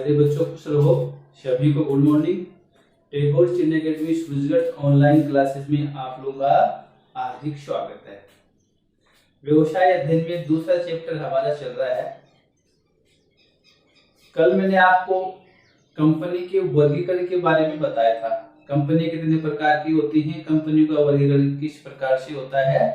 प्यारे बच्चों खुश रहो। सभी को गुड मॉर्निंग। टैगोर चिन्ह अकेडमी सूरजगढ़ ऑनलाइन क्लासेस में आप लोगों का हार्दिक स्वागत है। व्यवसाय अध्ययन में दूसरा चैप्टर हमारा चल रहा है। कल मैंने आपको कंपनी के वर्गीकरण के बारे में बताया था। कंपनी कितने प्रकार की होती हैं, कंपनी का वर्गीकरण किस प्रकार से होता है।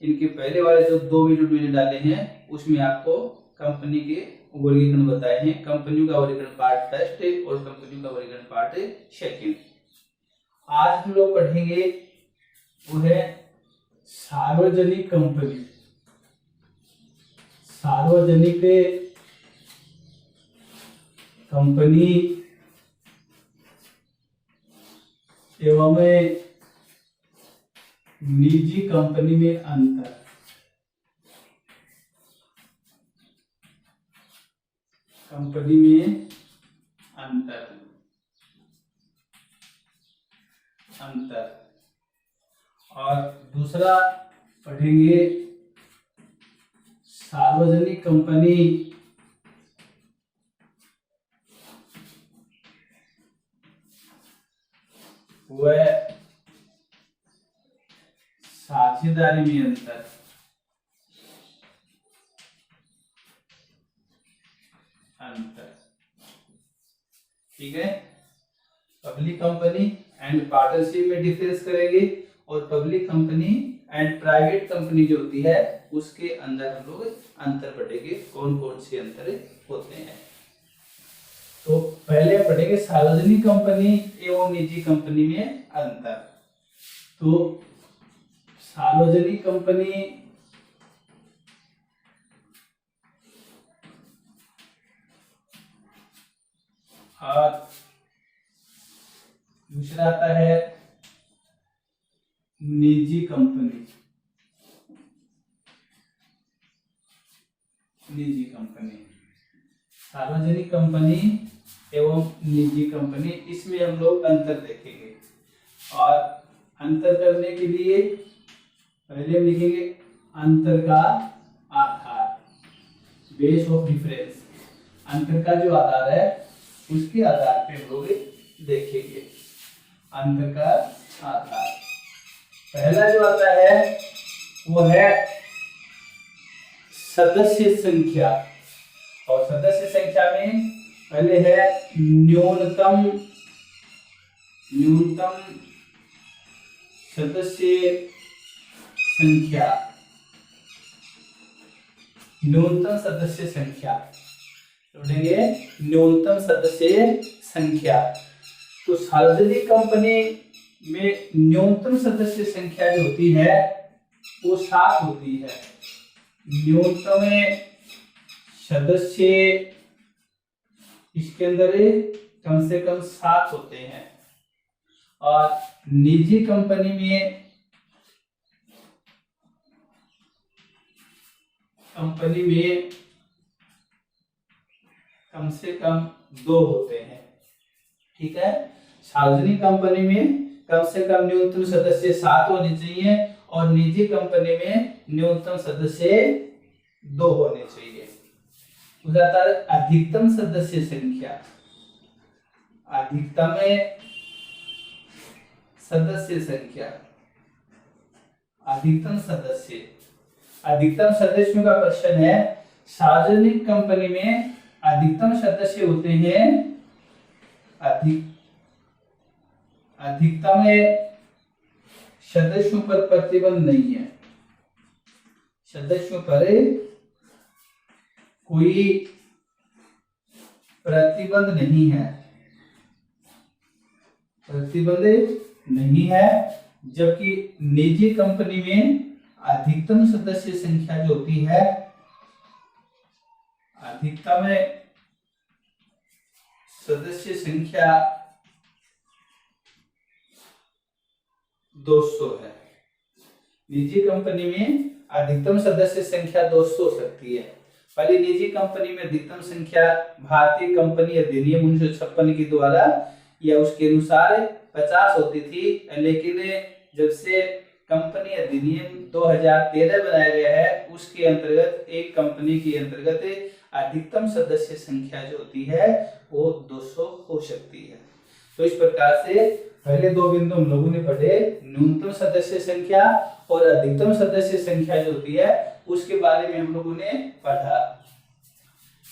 इनके पहले वाले जो 2 वीडियो मैंने डाले हैं उसमें आपको कंपनी के वर्गीकरण बताए हैं। कंपनी का वर्गीकरण पार्ट फर्स्ट है और कंपनी का वर्गीकरण पार्ट सेकंड। आज हम लोग पढ़ेंगे वो है सार्वजनिक कंपनी। सार्वजनिक कंपनी एवं निजी कंपनी में अंतर। कंपनी में अंतर और दूसरा पढ़ेंगे सार्वजनिक कंपनी व साझेदारी में अंतर। ठीक है। पब्लिक कंपनी एंड पार्टनरशिप में डिफरेंस करेंगे और public company and private company जो होती है उसके अंदर हम लोग अंतर पढ़ेंगे, कौन कौन से अंतर होते हैं। तो पहले पढ़ेंगे सार्वजनिक कंपनी एवं निजी कंपनी में अंतर। तो सार्वजनिक कंपनी और दूसरा आता है निजी कंपनी। निजी कंपनी, सार्वजनिक कंपनी एवं निजी कंपनी, इसमें हम लोग अंतर देखेंगे। और अंतर करने के लिए पहले हम लिखेंगे अंतर का आधार, बेस ऑफ डिफरेंस। अंतर का जो आधार है उसके आधार पे हम लोग देखेंगे अंतर का आधार। पहला जो आता है वो है सदस्य संख्या। और सदस्य संख्या में पहले है न्यूनतम सदस्य संख्या। न्यूनतम सदस्य संख्या जोड़ेंगे, न्यूनतम सदस्य संख्या। तो सार्वजनिक कंपनी में न्यूनतम सदस्य संख्या जो होती है वो 7 होती है। न्यूनतम सदस्य इसके अंदर कम से कम 7 होते हैं। और निजी कंपनी में कम से कम 2 होते हैं। ठीक है। सार्वजनिक कंपनी में कम से कम न्यूनतम सदस्य 7 होने चाहिए और निजी कंपनी में न्यूनतम सदस्य 2 होने चाहिए। जाता है अधिकतम सदस्य संख्या। अधिकतम सदस्य संख्या, अधिकतम सदस्यों का प्रश्न है। सार्वजनिक कंपनी में अधिकतम सदस्य होते हैं, अधिकतम सदस्यों पर प्रतिबंध नहीं है। सदस्यों पर कोई प्रतिबंध नहीं है, जबकि निजी कंपनी में अधिकतम सदस्य संख्या जो होती है, अधिकतम सदस्य संख्या 200 है। निजी कंपनी में अधिकतम सदस्य संख्या 200 हो सकती है। पहले निजी कंपनी में अधिकतम संख्या भारतीय कंपनी अधिनियम 1956 के द्वारा या उसके अनुसार 50 होती थी, लेकिन जब से कंपनी अधिनियम 2013 बनाया गया है उसके अंतर्गत एक कंपनी के अंतर्गत अधिकतम सदस्य संख्या जो होती है वो 200 हो सकती है। तो इस प्रकार से पहले दो बिंदु हम लोगों ने पढ़े, न्यूनतम सदस्य संख्या और अधिकतम सदस्य संख्या जो होती है उसके बारे में हम लोगों ने पढ़ा।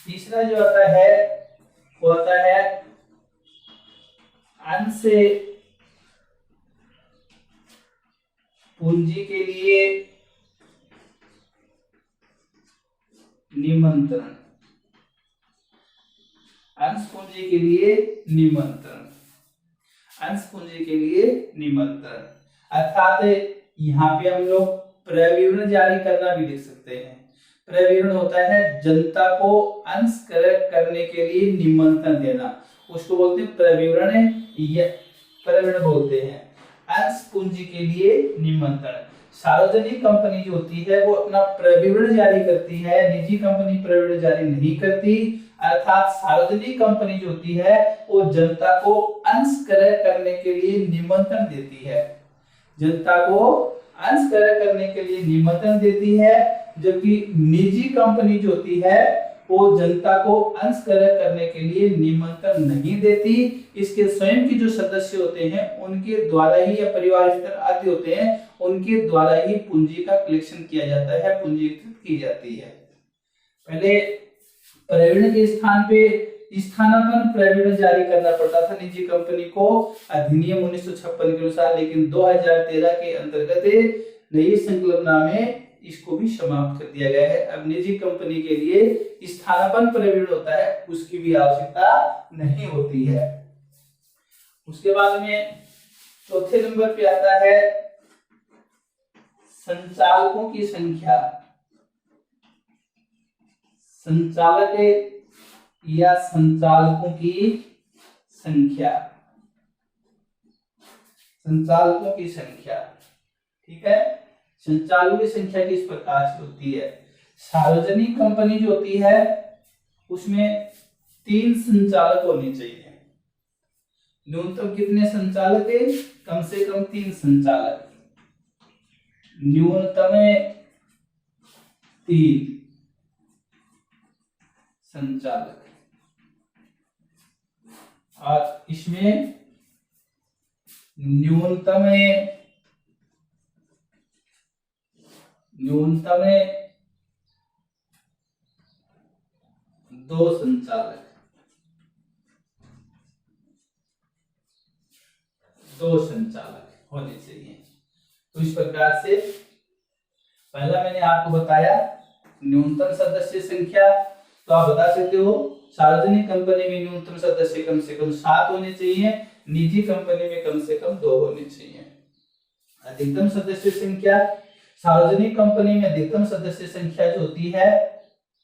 तीसरा जो आता है वो आता है अंश पूंजी के लिए निमंत्रण। अंश पूंजी के लिए निमंत्रण, अंश पूंजी के लिए निमंत्रण अर्थात यहाँ पे हम लोग प्रविवरण जारी करना भी लिख सकते हैं। प्रविवरण होता है जनता को अंश करने के लिए निमंत्रण देना, उसको बोलते हैं प्रविवरण या प्रविवरण बोलते हैं। अंश पूंजी के लिए निमंत्रण, सार्वजनिक कंपनी जो होती है वो अपना प्रविवरण जारी करती है, निजी कंपनी प्रविवरण जारी नहीं करती। अर्थात सार्वजनिक कंपनी जो होती है वो जनता को अंश क्रय करने के लिए निमंत्रण देती है, जनता को अंश क्रय करने के लिए निमंत्रण देती है, जबकि निजी कंपनी जो होती है वो जनता को अंश क्रय करने के लिए निमंत्रण नहीं देती। इसके स्वयं के जो सदस्य होते हैं उनके द्वारा ही, या परिवार स्तर आदि होते हैं उनके द्वारा ही पूंजी का कलेक्शन किया जाता है, पूंजी एकत्रित की जाती है। पहले प्रविवरण के स्थान पे स्थानापन्न प्रविवरण जारी करना पड़ता था निजी कंपनी को अधिनियम 1956 के अनुसार, लेकिन 2013 के अंतर्गत नई संकल्पना में इसको भी समाप्त कर दिया गया है। अब निजी कंपनी के लिए स्थानापन्न प्रविवरण होता है, उसकी भी आवश्यकता नहीं होती है। उसके बाद में चौथे नंबर पे आता है संचालकों की संख्या। संचालक या संचालकों की संख्या, संचालकों की संख्या, ठीक है। संचालकों की संख्या किस प्रकार से होती है? सार्वजनिक कंपनी जो होती है उसमें 3 संचालक होने चाहिए। न्यूनतम कितने संचालक है? कम से कम 3 संचालक, न्यूनतम 3 संचालक। और इसमें न्यूनतम 2 संचालक, 2 संचालक होने चाहिए। तो इस प्रकार से पहला मैंने आपको बताया न्यूनतम सदस्य संख्या, तो आप बता सकते हो सार्वजनिक कंपनी में न्यूनतम सदस्य कम से कम 7 होने चाहिए, निजी कंपनी में कम से कम 2 होने चाहिए। अधिकतम सदस्य संख्या, सार्वजनिक कंपनी में अधिकतम सदस्य संख्या जो होती है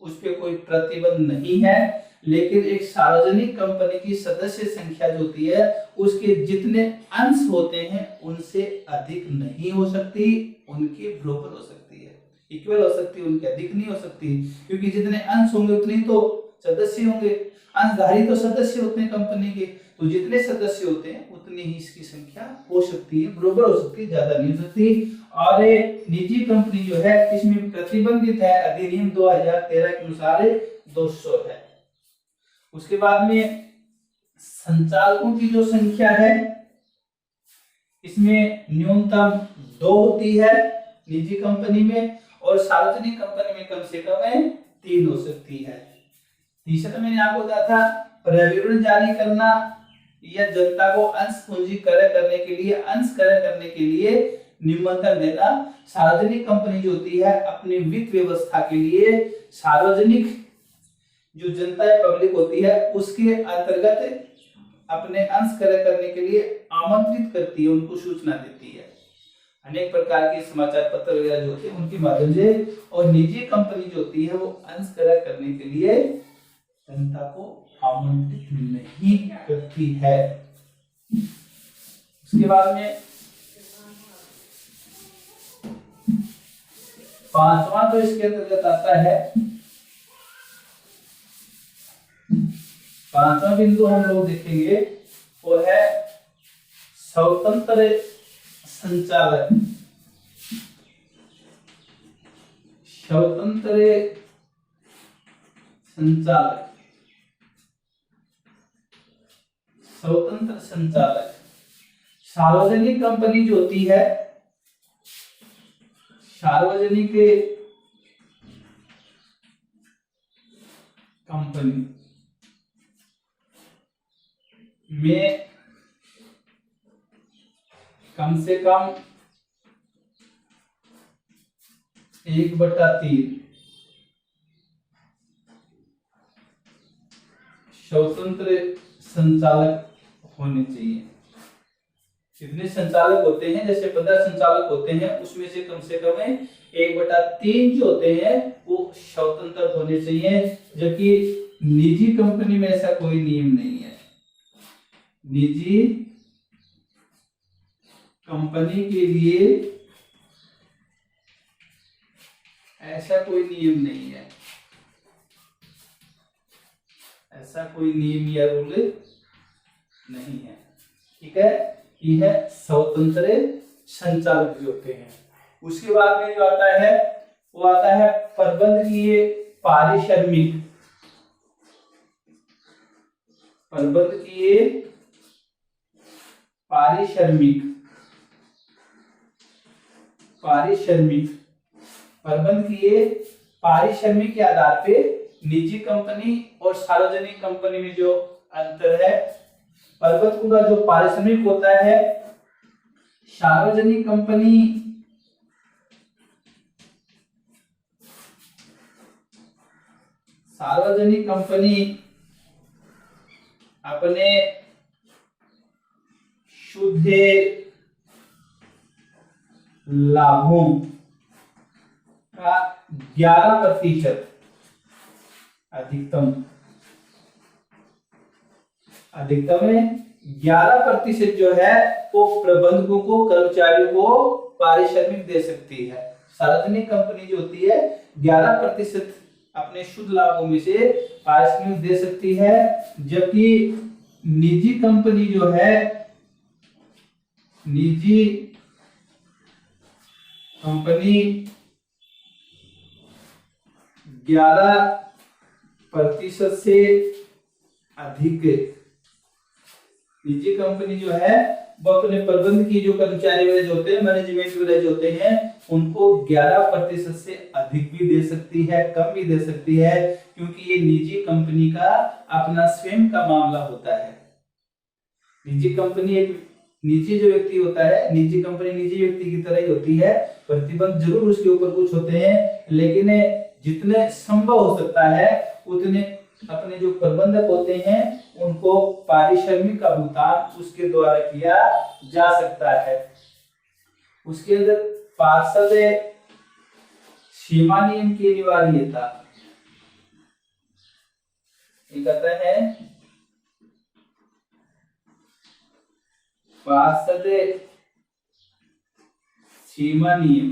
उस पर कोई प्रतिबंध नहीं है, लेकिन एक सार्वजनिक कंपनी की सदस्य संख्या जो होती है उसके जितने अंश होते हैं उनसे अधिक नहीं हो सकती, उनके बराबर हो सकती है, इक्वल हो सकती है, उनके अधिक नहीं हो सकती, क्योंकि जितने अंश होंगे उतने तो सदस्य होंगे, अंशधारी तो सदस्य होते हैं कंपनी के, तो जितने सदस्य होते हैं उतनी ही इसकी संख्या हो सकती है, बराबर हो सकती है, ज्यादा नहीं हो सकती। और निजी कंपनी जो है इसमें प्रतिबंधित है, अधिनियम 2013 के अनुसार 200 है। उसके बाद में संचालकों की जो संख्या है इसमें न्यूनतम 2 होती है निजी कंपनी में, और सार्वजनिक कंपनी में कम से कम 3 हो सकती है। तीसरा मैंने आपको बताया था प्रविवरण जारी करना या जनता को अंश पूंजी क्रय करने के लिए, अंश क्रय करने के लिए निमंत्रण देना। सार्वजनिक कंपनी जो होती है अपनी वित्त व्यवस्था के लिए सार्वजनिक जो जनता या पब्लिक होती है उसके अंतर्गत अपने अंश क्रय करने के लिए आमंत्रित करती है, उनको सूचना देती है। अनेक प्रकार के समाचार पत्र वगैरह जो होते हैं उनके माध्यम से, और निजी कंपनी जो होती है वो अंश क्रय करने के लिए जनता को आमंत्रित नहीं करती है। उसके बाद में 5वां तो इसके अंतर्गत आता है, 5वां बिंदु हम लोग देखेंगे वो है स्वतंत्र संचालक। स्वतंत्र संचालक, स्वतंत्र संचालक। सार्वजनिक कंपनी जो होती है, सार्वजनिक कंपनी में कम से कम 1/3 स्वतंत्र संचालक होने चाहिए। कितने संचालक होते हैं? जैसे 15 संचालक होते हैं, उसमें से कम 1/3 जो होते हैं वो स्वतंत्र होने चाहिए, जबकि निजी कंपनी में ऐसा कोई नियम नहीं है। निजी कंपनी के लिए ऐसा कोई नियम नहीं है, ऐसा कोई नियम या रूल नहीं है। ठीक है, यह है स्वतंत्र संचालक जो होते हैं। उसके बाद में जो आता है वो आता है प्रबंधकीय पारिश्रमिक। प्रबंधकीय पारिश्रमिक, प्रबंधकीय पारिश्रमिक के आधार पे निजी कंपनी और सार्वजनिक कंपनी में जो अंतर है, प्रबंधकों का जो पारिश्रमिक होता है, सार्वजनिक कंपनी अपने शुद्ध लाभों का 11% अधिकतम में 11% जो है वो प्रबंधकों को, कर्मचारियों को पारिश्रमिक दे सकती है। सार्वजनिक कंपनी जो होती है 11% अपने शुद्ध लाभों में से पारिश्रमिक दे सकती है, जबकि निजी कंपनी जो है, निजी कंपनी 11% से अधिक, निजी कंपनी जो है वो अपने प्रबंध की जो कर्मचारी वाले जो होते हैं, मैनेजमेंट वाले जो होते हैं, उनको 11% से अधिक भी दे सकती है, कम भी दे सकती है, क्योंकि ये निजी कंपनी का अपना स्वयं का मामला होता है। निजी कंपनी एक निजी जो व्यक्ति होता है, निजी कंपनी निजी व्यक्ति की तरह ही होती है। प्रतिबंध जरूर उसके ऊपर कुछ होते हैं, लेकिन जितने संभव हो सकता है उतने अपने जो प्रबंधक होते हैं उनको पारिश्रमिक का भुगतान उसके द्वारा किया जा सकता है। उसके अंदर पार्षद सीमा नियम की अनिवार्यता कहता है, पार्षद सीमा नियम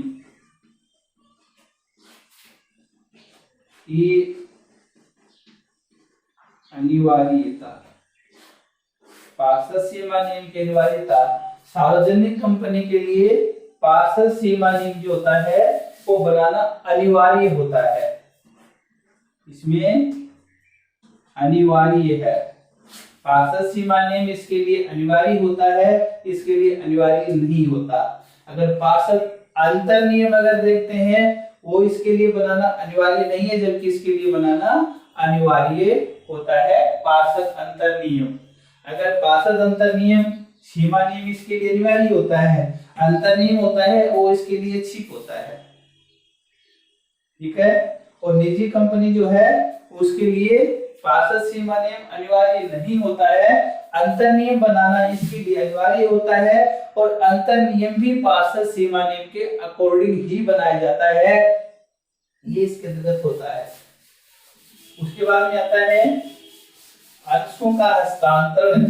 की अनिवार्यता, पार्षद सीमा नियम की अनिवार्यता। सार्वजनिक कंपनी के लिए पार्षद सीमा नियम जो होता है वो बनाना अनिवार्य होता है, इसमें अनिवार्य है। पार्षद सीमा नियम इसके लिए अनिवार्य होता है, इसके लिए अनिवार्य नहीं होता। अगर पार्षद अंतर नियम अगर देखते हैं वो इसके लिए बनाना अनिवार्य नहीं है, जबकि इसके लिए बनाना अनिवार्य होता है पार्षद अंतर नियम। अगर पार्षद अंतर नियम, सीमा नियम इसके लिए अनिवार्य होता है, अंतर नियम होता है वो इसके लिए ठीक होता है। ठीक है, और निजी कंपनी जो है उसके लिए पार्षद सीमा नियम अनिवार्य नहीं होता है, अंतर नियम बनाना इसके लिए अनिवार्य होता है, और अंतर नियम भी पार्षद सीमा नियम के अकॉर्डिंग ही बनाया जाता है, ये इसके अंतर्गत होता है। उसके बाद में आता है अंशों का हस्तांतरण।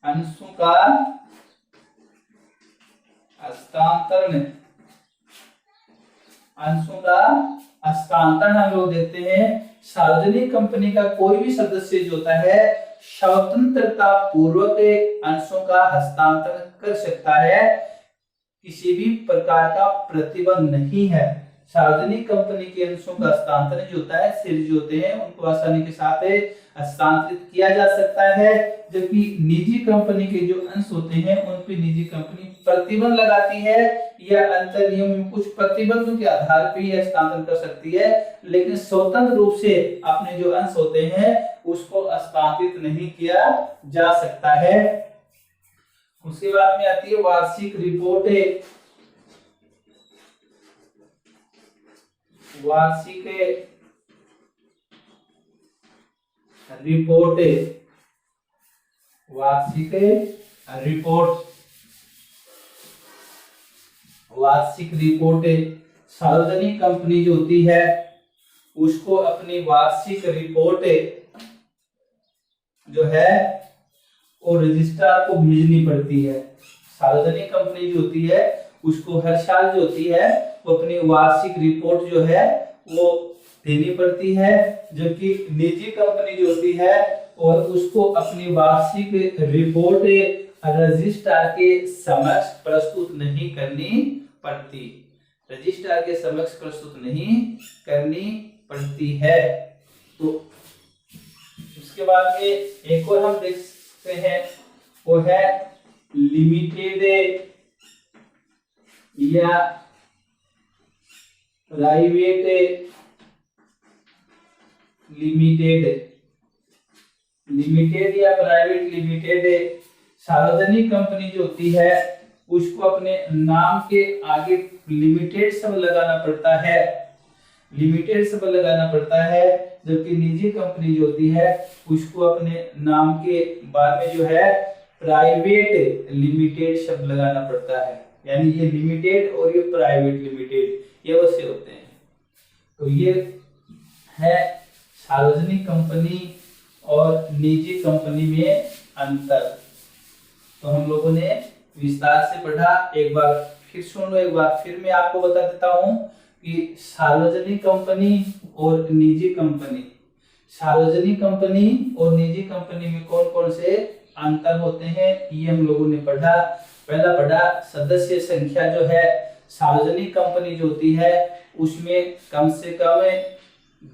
अंशों का हस्तांतरण, अंशों का हस्तांतरण हम लोग देखते हैं। सार्वजनिक कंपनी का कोई भी सदस्य जो होता है स्वतंत्रता पूर्वक अंशों का हस्तांतरण कर सकता है। किसी भी प्रकार का प्रतिबंध नहीं है। सार्वजनिक कंपनी के अंशों का हस्तांतरण जो होता है, शेयर जो होते हैं उनको आसानी के साथ हस्तांतरित किया जा सकता है, जबकि निजी कंपनी के जो अंश होते हैं उन पे निजी कंपनी प्रतिबंध लगाती है या अंतर नियम में कुछ प्रतिबंधों के आधार पर ही हस्तांतरण कर सकती है, लेकिन स्वतंत्र रूप से अपने जो अंश होते हैं उसको हस्तांतरित नहीं किया जा सकता है। उसके बाद में आती है वार्षिक रिपोर्ट। वार्षिक रिपोर्ट, वार्षिक रिपोर्ट, वार्षिक रिपोर्ट। सार्वजनिक कंपनी जो होती है उसको अपनी वार्षिक रिपोर्ट जो है वो रजिस्ट्रार को भेजनी पड़ती है। सार्वजनिक कंपनी जो होती है उसको हर साल जो होती है वो अपनी वार्षिक रिपोर्ट जो है वो देनी पड़ती है, जबकि निजी कंपनी जो होती है और उसको अपनी वार्षिक रिपोर्ट रजिस्ट्रार के समक्ष प्रस्तुत नहीं करनी पड़ती। रजिस्ट्रार के समक्ष प्रस्तुत नहीं करनी पड़ती है। तो उसके बाद में एक और हम देख सकते हैं, वो है लिमिटेड या प्राइवेट लिमिटेड। लिमिटेड या प्राइवेट लिमिटेड सार्वजनिक कंपनी जो होती है उसको अपने नाम के आगे लिमिटेड शब्द लगाना पड़ता है, लिमिटेड शब्द लगाना पड़ता है, जबकि निजी कंपनी जो होती है उसको अपने नाम के बाद में जो है प्राइवेट लिमिटेड शब्द लगाना पड़ता है। यानी ये लिमिटेड और ये प्राइवेट लिमिटेड ये वैसे होते हैं। तो ये है सार्वजनिक कंपनी और निजी कंपनी में अंतर। तो हम लोगों ने विस्तार से पढ़ा। एक बार फिर सुन लो, एक बार फिर मैं आपको बता देता हूं कि सार्वजनिक कंपनी और निजी कंपनी, सार्वजनिक कंपनी और निजी कंपनी में कौन कौन से अंतर होते हैं ये हम लोगों ने पढ़ा। पहला पढ़ा सदस्य संख्या जो है, सार्वजनिक कंपनी जो होती है उसमें कम से कम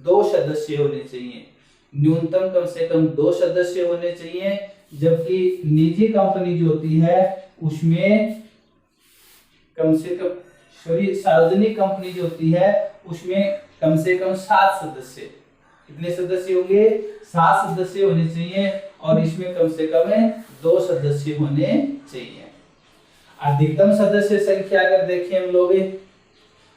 2 सदस्य होने चाहिए, न्यूनतम कम से कम 2 सदस्य होने चाहिए, जबकि निजी कंपनी जो होती है उसमें कम से कम सार्वजनिक कंपनी जो होती है उसमें कम से कम 7 सदस्य। कितने सदस्य होंगे? 7 सदस्य होने चाहिए और इसमें कम से कम 2 सदस्य होने चाहिए। अधिकतम सदस्य संख्या अगर देखें हम लोग,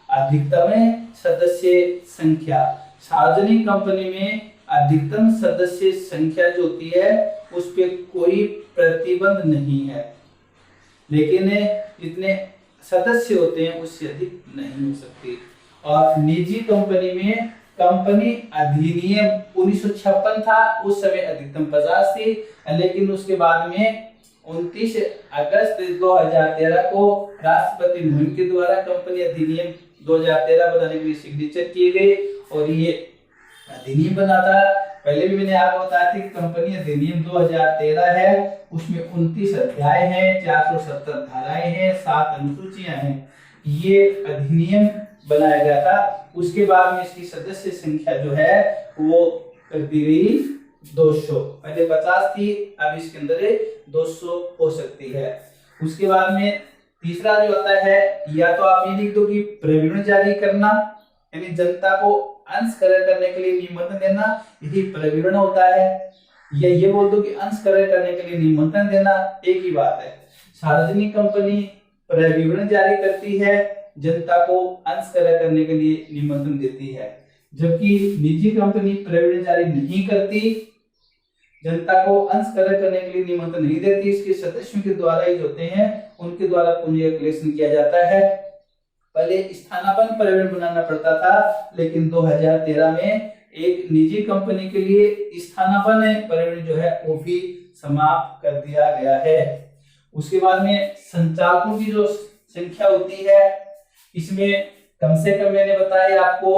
अधिकतम सदस्य संख्या सार्वजनिक कंपनी में अधिकतम सदस्य संख्या जो होती है उस पे कोई प्रतिबंध नहीं है, लेकिन जितने सदस्य होते हैं उससे अधिक नहीं हो सकती। और निजी कंपनी में कंपनी अधिनियम 1956 था, उस समय अधिकतम 50 थी, लेकिन उसके बाद में 29 अगस्त 2013 को राष्ट्रपति मुहिम के द्वारा कंपनी अधिनियम 2013 बनाने के लिए सिग्नेचर किए गए और ये अधिनियम बना था। पहले भी मैंने आपको बताया था कि कंपनी अधिनियम 2013 है, उसमें 29 अध्याय हैं, 470 धाराएं हैं, 7 अनुसूचियां हैं। ये अधिनियम बनाया गया था। उसके बाद में इसकी सदस्य संख्या जो है वो कर दी गई 200। पहले 50 थी, अब इसके अंदर 200 हो सकती है। उसके बाद में तीसरा जो होता है, या तो आप ये लिख दो कि प्रविवरण जारी करना, यानी जनता को अंश क्रय करने के लिए निमंत्रण देना, यही प्रविवरण होता है, या ये बोल दो कि अंश क्रय करने के लिए निमंत्रण देना, एक ही बात है। सार्वजनिक कंपनी प्रविवरण जारी करती है, जनता को अंश क्रय करने के लिए निमंत्रण देती है, जबकि निजी कंपनी प्रविवरण जारी नहीं करती, जनता को अंश क्रय करने के लिए निमंत्रण नहीं देती, इसके सदस्यों के द्वारा ही होते हैं, उनके द्वारा पूंजी का कलेक्शन किया जाता है। पहले स्थानापन्न प्रविवरण बनाना पड़ता था, लेकिन 2013 में एक निजी कंपनी के लिए स्थानापन्न प्रविवरण जो है वो भी समाप्त कर दिया गया है। उसके बाद में संचालकों की जो संख्या होती है, इसमें कम से कम मैंने बताया आपको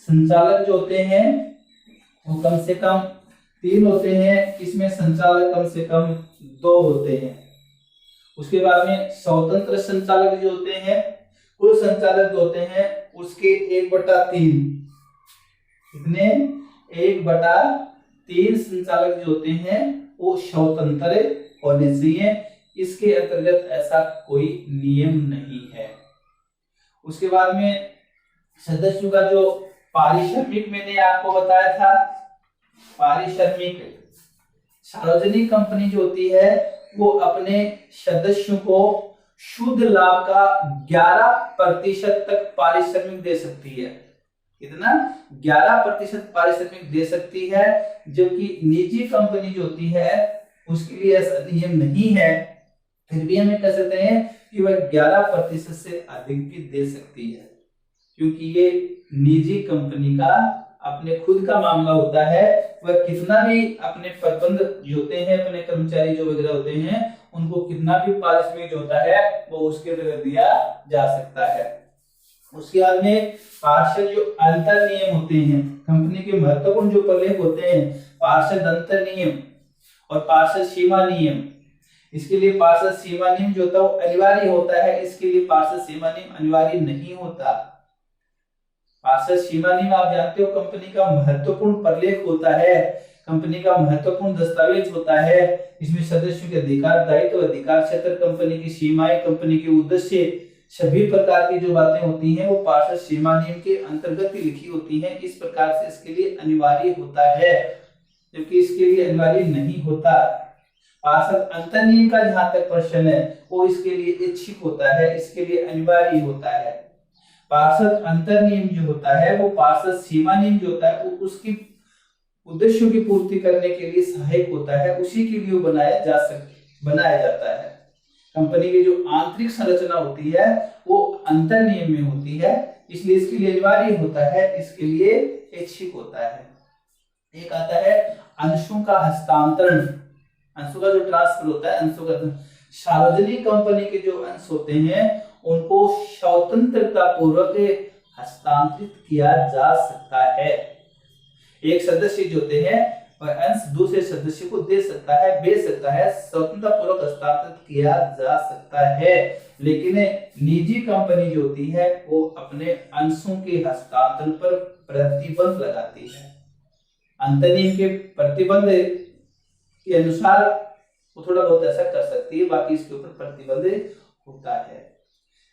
संचालक जो होते हैं वो कम से कम 3 होते हैं, इसमें संचालक कम से कम 2 होते हैं। उसके बाद में स्वतंत्र संचालक जो होते हैं, कुल संचालक जो होते हैं उसके 1/3 कितने 1/3 संचालक जो होते हैं वो स्वतंत्र होने चाहिए। इसके अंतर्गत ऐसा कोई नियम नहीं है। उसके बाद में सदस्यों का जो पारिश्रमिक मैंने आपको बताया था, पारिश्रमिक सार्वजनिक कंपनी जो होती है वो अपने सदस्यों को शुद्ध लाभ का 11% तक पारिश्रमिक दे सकती है। कितना 11% पारिश्रमिक दे सकती है, जबकि निजी कंपनी जो होती है उसके लिए ऐसा नियम नहीं है, फिर भी हमें कह सकते हैं कि वह 11% से अधिक भी दे सकती है, क्योंकि ये निजी कंपनी का अपने खुद का मामला होता है। वह कितना भी अपने प्रबंध जो होते हैं, अपने कर्मचारी जो वगैरह होते हैं, उनको कितना भी पारिश्रमिक जो होता है वो उसके द्वारा दिया जा सकता है। उसके बाद में पार्षद जो अंतर नियम होते हैं, कंपनी के महत्वपूर्ण जो प्रलेख होते हैं, पार्षद अंतर नियम और पार्षद सीमा नियम। इसके लिए पार्षद सीमा नियम जो होता है वो अनिवार्य होता है, इसके लिए पार्षद सीमा नियम अनिवार्य नहीं होता। पार्षद सीमा नियम आप जानते हो कंपनी का महत्वपूर्ण प्रलेख होता है, कंपनी का महत्वपूर्ण दस्तावेज होता है। इसमें सदस्यों के अधिकार, दायित्व, अधिकार क्षेत्र, कंपनी की सीमाएं, कंपनी के उद्देश्य, सभी प्रकार की जो बातें होती हैं वो पार्षद सीमा नियम के अंतर्गत ही लिखी होती हैं। इस प्रकार से इसके लिए अनिवार्य होता है, जबकि इसके लिए अनिवार्य नहीं होता। पार्षद अंतर नियम का जहां तक प्रश्न है वो इसके लिए ऐच्छिक होता है, इसके लिए अनिवार्य होता है। पार्षद अंतर नियम जो होता है वो पार्षद सीमा नियम जो होता है वो उसकी उद्देश्यों की पूर्ति करने के लिए सहायक होता है, उसी के लिए बनाया जाता है। कंपनी की जो आंतरिक संरचना होती है वो अंतर नियम में होती है, इसलिए इसके लिए अनिवार्य होता है, इसके लिए ऐच्छिक होता है। एक आता है अंशों का हस्तांतरण, अंशों का जो ट्रांसफर होता है, अंशों का सार्वजनिक कंपनी के जो अंश होते हैं उनको स्वतंत्रता पूर्वक हस्तांतरित किया जा सकता है। एक सदस्य जो होते हैं वह अंश दूसरे सदस्य को दे सकता है, बेच सकता है, स्वतंत्रता पूर्वक हस्तांतरित किया जा सकता है। लेकिन निजी कंपनी जो होती है वो अपने अंशों के हस्तांतरण पर प्रतिबंध लगाती है। अंतर्नियम के प्रतिबंध के अनुसार वो थोड़ा बहुत ऐसा कर सकती है, बाकी इसके ऊपर प्रतिबंध होता है।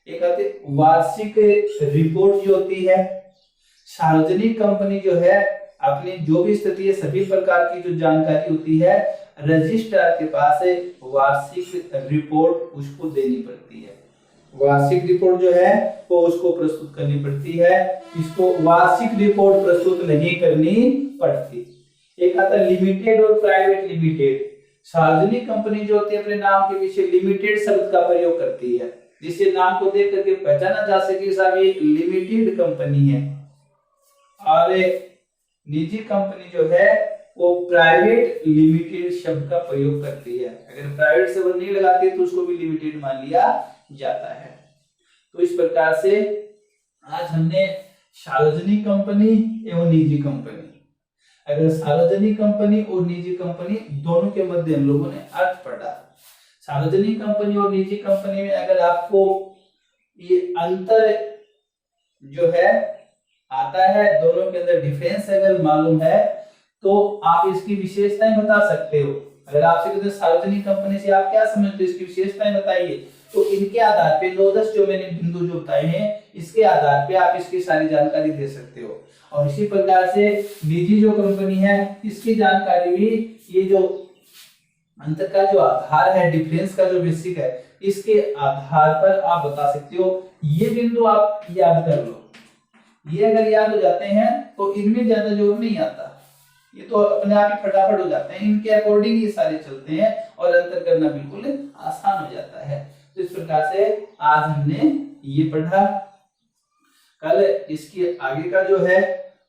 एक आती वार्षिक रिपोर्ट जो होती है, सार्वजनिक कंपनी जो है अपनी जो भी स्थिति है, सभी प्रकार की जो जानकारी होती है रजिस्ट्रार के पास वार्षिक रिपोर्ट उसको देनी पड़ती है। वार्षिक रिपोर्ट जो है वो उसको प्रस्तुत करनी पड़ती है, इसको वार्षिक रिपोर्ट प्रस्तुत नहीं करनी पड़ती। एक आता है लिमिटेड और प्राइवेट लिमिटेड। सार्वजनिक कंपनी जो होती है अपने नाम के पीछे लिमिटेड शब्द का प्रयोग करती है, जिससे नाम को देख करके पहचाना जा सके साहब ये लिमिटेड कंपनी है। और निजी कंपनी जो है वो प्राइवेट लिमिटेड शब्द का प्रयोग करती है। अगर प्राइवेट शब्द नहीं लगाती तो उसको भी लिमिटेड मान लिया जाता है। तो इस प्रकार से आज हमने सार्वजनिक कंपनी एवं निजी कंपनी, अगर सार्वजनिक कंपनी और निजी कंपनी दोनों के मध्य हम लोगों ने अर्थ पढ़ा। सार्वजनिक कंपनी और निजी कंपनी में अगर आपको ये अंतर जो है आता है, दोनों के अंदर डिफरेंस अगर मालूम है तो आप इसकी विशेषताएं बता सकते हो। अगर आपसे कहते हैं सार्वजनिक कंपनी से आप क्या समझते हो, इसकी विशेषताएं बताइए, तो इनके आधार पे 9-10 जो मैंने बिंदु जो बताए हैं इसके आधार पे आप इसकी सारी जानकारी दे सकते हो। और इसी प्रकार से निजी जो कंपनी है इसकी जानकारी भी ये जो अंतर का जो आधार है, डिफरेंस का जो बेसिक है, इसके आधार पर आप बता सकते हो। ये बिंदु आप याद कर लो, ये अगर याद हो जाते हैं तो इनमें ज्यादा जोर नहीं आता, ये तो अपने आप ही फटाफट हो जाते हैं, इनके अकॉर्डिंग ये सारे चलते हैं और अंतर करना बिल्कुल आसान हो जाता है। तो इस प्रकार से आज हमने ये पढ़ा, कल इसके आगे का जो है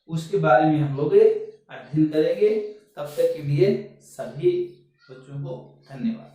उसके बारे में हम लोग अध्ययन करेंगे। तब तक के लिए सभी बच्चों को धन्यवाद।